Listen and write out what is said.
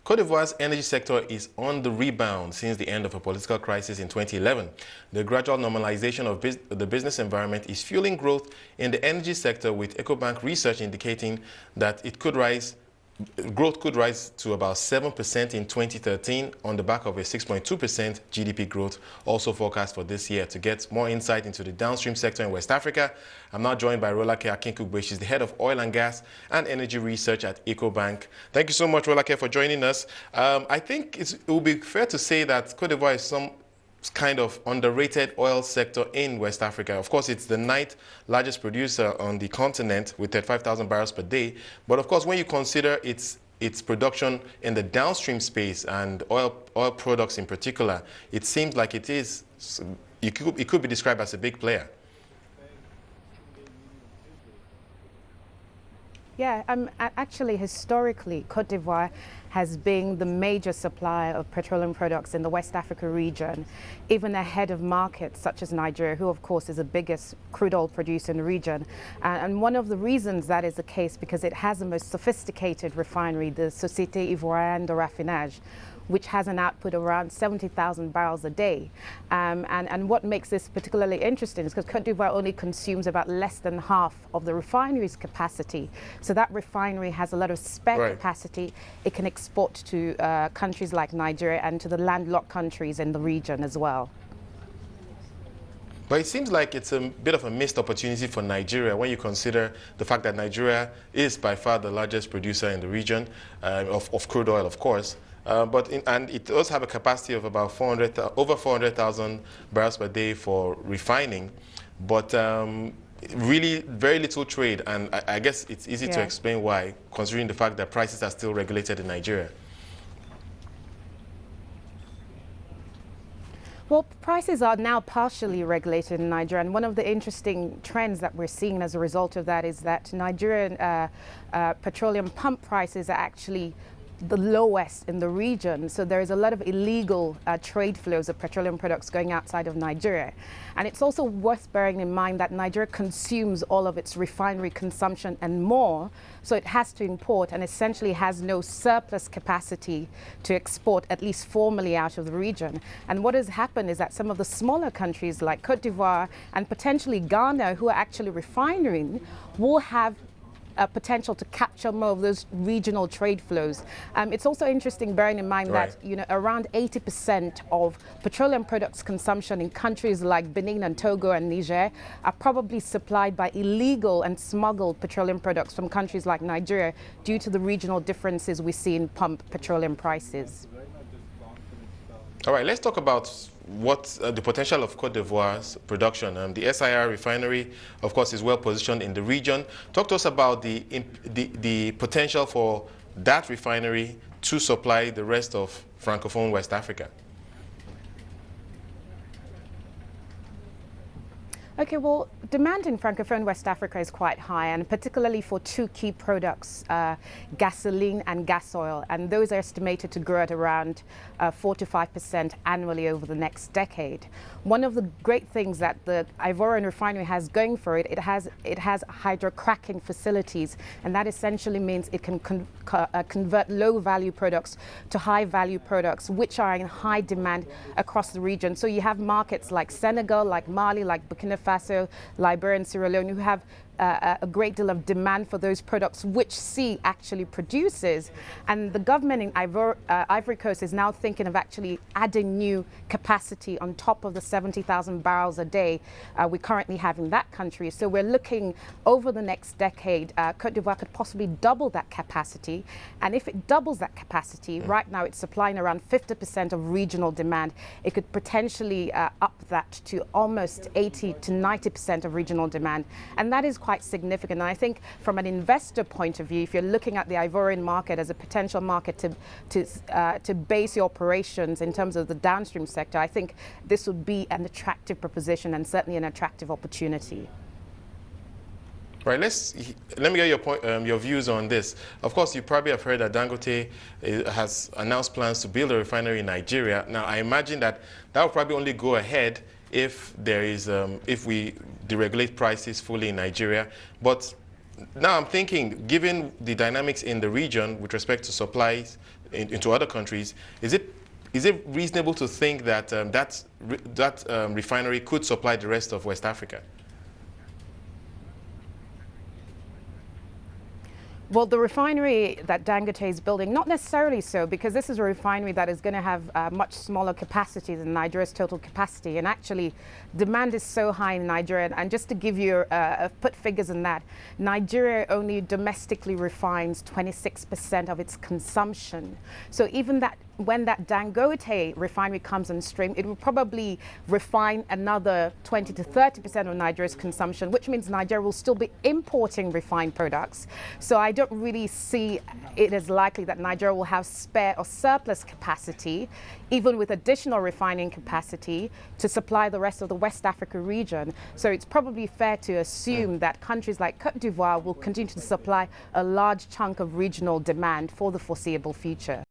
Cote d'Ivoire's energy sector is on the rebound since the end of a political crisis in 2011. The gradual normalization of the business environment is fueling growth in the energy sector, with EcoBank research indicating that growth could rise to about 7% in 2013 on the back of a 6.2% GDP growth also forecast for this year. To get more insight into the downstream sector in West Africa, I'm now joined by Rolake Akinkugbe. She's the head of oil and gas and energy research at EcoBank. Thank you so much, Rolake, for joining us. I think it will be fair to say that Cote d'Ivoire is some kind of underrated oil sector in West Africa. Of course, it's the 9th largest producer on the continent with 35,000 barrels per day. But of course, when you consider its production in the downstream space and oil products in particular, it seems like it could be described as a big player. Yeah, actually, historically, Cote d'Ivoire has been the major supplier of petroleum products in the West Africa region, even ahead of markets such as Nigeria, who of course is the biggest crude oil producer in the region. And one of the reasons that is the case, because it has the most sophisticated refinery, the Société Ivoirienne de Raffinage, which has an output of around 70,000 barrels a day. And what makes this particularly interesting is because Cote d'Ivoire only consumes about less than half of the refinery's capacity. So that refinery has a lot of spare capacity. It can export to countries like Nigeria and to the landlocked countries in the region as well. But it seems like it's a bit of a missed opportunity for Nigeria when you consider the fact that Nigeria is by far the largest producer in the region of crude oil, of course. And it does have a capacity of about over 400,000 barrels per day for refining, but really very little trade. And I guess it's easy to explain why, considering the fact that prices are still regulated in Nigeria. Well, prices are now partially regulated in Nigeria, and one of the interesting trends that we're seeing as a result of that is that Nigerian petroleum pump prices are actually the lowest in the region. So there is a lot of illegal trade flows of petroleum products going outside of Nigeria. And it's also worth bearing in mind that Nigeria consumes all of its refinery consumption and more, so it has to import and essentially has no surplus capacity to export, at least formally, out of the region. And what has happened is that some of the smaller countries like Cote d'Ivoire and potentially Ghana, who are actually refining, will have potential to capture more of those regional trade flows. It's also interesting bearing in mind that around 80% of petroleum products consumption in countries like Benin and Togo and Niger are probably supplied by illegal and smuggled petroleum products from countries like Nigeria due to the regional differences we see in pump petroleum prices. All right, let's talk about what the potential of Cote d'Ivoire's production. The SIR refinery, of course, is well positioned in the region. Talk to us about the potential for that refinery to supply the rest of Francophone West Africa. Okay, well, demand in Francophone West Africa is quite high, and particularly for two key products, gasoline and gas oil, and those are estimated to grow at around 4 to 5% annually over the next decade. One of the great things that the Ivorian refinery has going for it, it has hydrocracking facilities, and that essentially means it can convert low-value products to high-value products, which are in high demand across the region. So you have markets like Senegal, like Mali, like Burkina Faso, Liberia and Sierra Leone, who have a great deal of demand for those products, which C actually produces. And the government in Ivory Coast is now thinking of actually adding new capacity on top of the 70,000 barrels a day we currently have in that country. So we're looking over the next decade, Cote d'Ivoire could possibly double that capacity. And if it doubles that capacity, right now it's supplying around 50% of regional demand. It could potentially up that to almost 80 to 90% of regional demand. And that is quite significant. And I think from an investor point of view, if you're looking at the Ivorian market as a potential market to base your operations in terms of the downstream sector, I think this would be an attractive proposition and certainly an attractive opportunity. Right, let me get your views on this. Of course, you probably have heard that Dangote has announced plans to build a refinery in Nigeria. Now, I imagine that will probably only go ahead if there is if we deregulate prices fully in Nigeria. But now I'm thinking, given the dynamics in the region with respect to supplies, into other countries, is it reasonable to think that that refinery could supply the rest of West Africa? Well, the refinery that Dangote is building, not necessarily so, because this is a refinery that is going to have much smaller capacity than Nigeria's total capacity. And actually, demand is so high in Nigeria. And just to give you, put figures in that, Nigeria only domestically refines 26% of its consumption. So even that, when that Dangote refinery comes on stream, it will probably refine another 20 to 30% of Nigeria's consumption, which means Nigeria will still be importing refined products. So I don't really see it as likely that Nigeria will have spare or surplus capacity, even with additional refining capacity, to supply the rest of the West Africa region. So it's probably fair to assume that countries like Cote d'Ivoire will continue to supply a large chunk of regional demand for the foreseeable future.